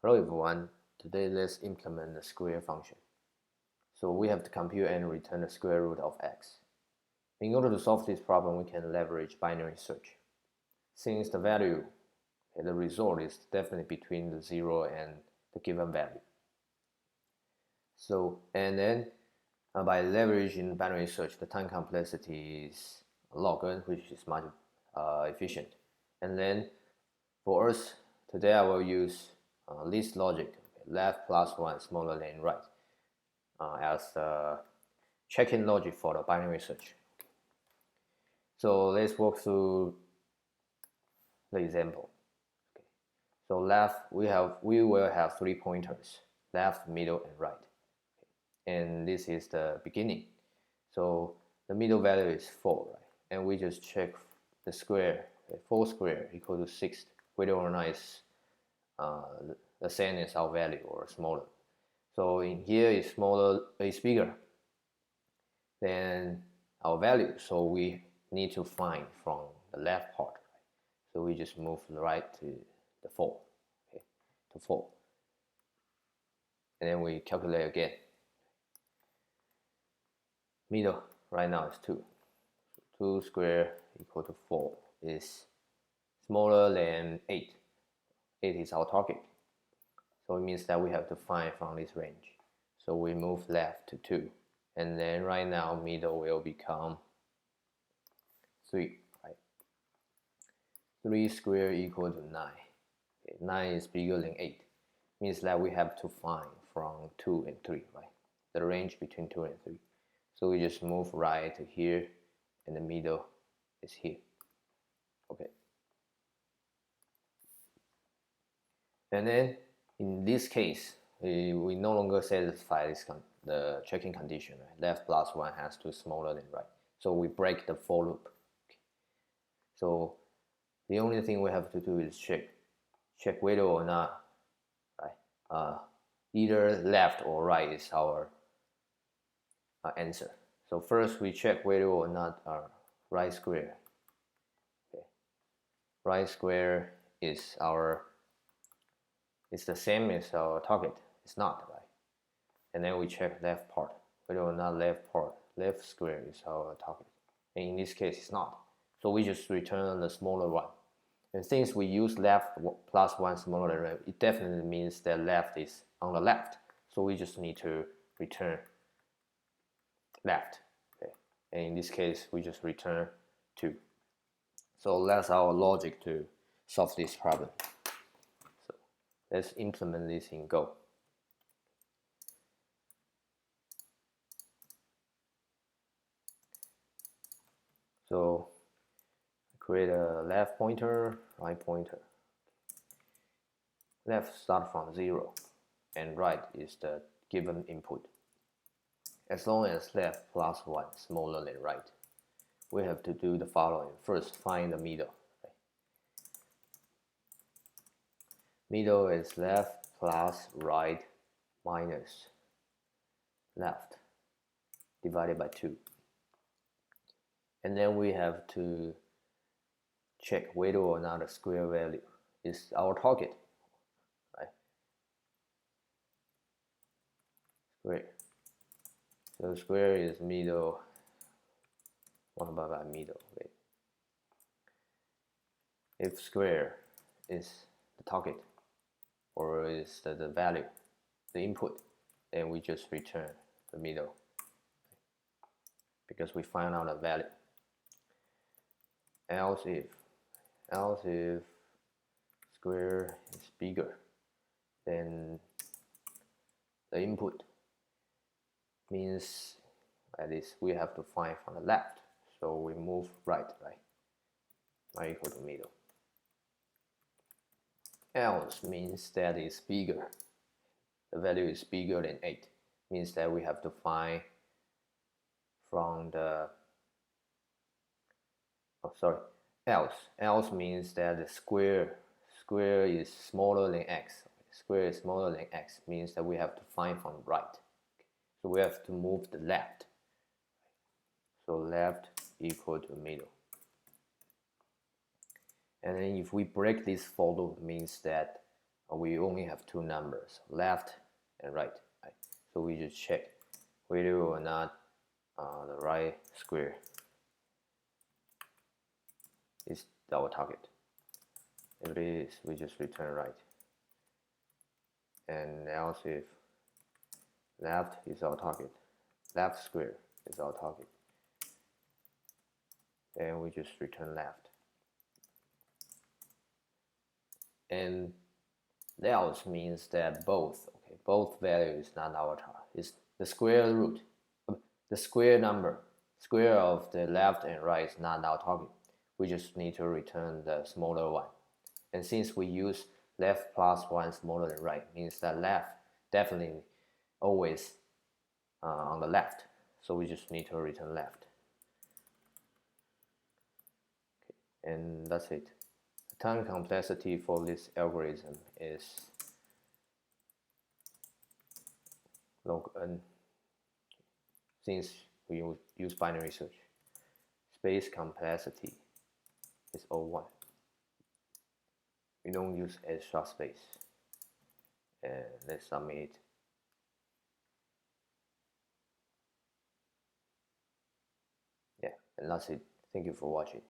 Hello everyone, today let's implement the square function. So we have to compute and return the square root of x. In order to solve this problem, we can leverage binary search. Since the value, the result is definitely between the 0 and the given value. So, and then by leveraging binary search, the time complexity is logn, which is much efficient. And then for us, today I will use list logic, left plus 1 smaller than right, as the check-in logic for the binary search. So let's walk through the example. Okay. So left, we will have 3 pointers: left, middle, and right. Okay. And this is the beginning. So the middle value is 4, right? And we just check the square. Okay. 4 square equal to 6, whether or not it's the same as our value or smaller. So in here is smaller, is bigger than our value. So we need to find from the left part. Right? So we just move the right to the 4, okay, to 4. And then we calculate again. Middle right now is 2. 2 square equal to 4 is smaller than 8. 8 is our target. So it means that we have to find from this range. So we move left to 2. And then right now middle will become 3. Right? 3 square equal to 9. Okay, 9 is bigger than 8. Means that we have to find from 2 and 3, right? The range between 2 and 3. So we just move right to here, and the middle is here. Okay. And then in this case, we no longer satisfy the checking condition. Right? Left plus 1 has to be smaller than right. So we break the for loop. Okay. So the only thing we have to do is check whether or not, right? Either left or right is our answer. So first we check whether or not our right square. Okay. Right square is the same as our target. It's not, right? And then we check left part, whether or not left square is our target. And in this case, it's not. So we just return the smaller one. And since we use left plus 1 smaller than right, it definitely means that left is on the left. So we just need to return left. Okay. And in this case, we just return 2. So that's our logic to solve this problem. So let's implement this in Go. So create a left pointer, right pointer. Left start from 0, and right is the given input. As long as left plus 1 smaller than right, we have to do the following. First, find the middle. Okay. Middle is left plus right minus left divided by 2. And then we have to check whether or not the square value is our target. Right? Square. So square is middle. What about that middle? Okay. If square is the target or is the value, the input, then we just return the middle because we find out the value. Else if square is bigger than the input, means at least we have to find from the left. So we move right equal to middle. Else means that it's bigger. The value is bigger than 8. Means that we have to find from the else means that the square is smaller than x. Square is smaller than x means that we have to find from right. So we have to move the left. So left equal to middle. And then if we break this for loop, means that we only have two numbers, left and right. So we just check whether or not the right square is our target. If it is, we just return right. And else if left is our target, left square is our target, then we just return left. And else means that both values not our target. It's the square root, the square number, square of the left and right is not our target. We just need to return the smaller one. And since we use left plus 1 smaller than right, means that left definitely always on the left. So we just need to return left. Okay. And that's it. The time complexity for this algorithm is log n. Since we use binary search, space complexity is 01. We don't use extra space. And let's submit it. Yeah, and that's it. Thank you for watching.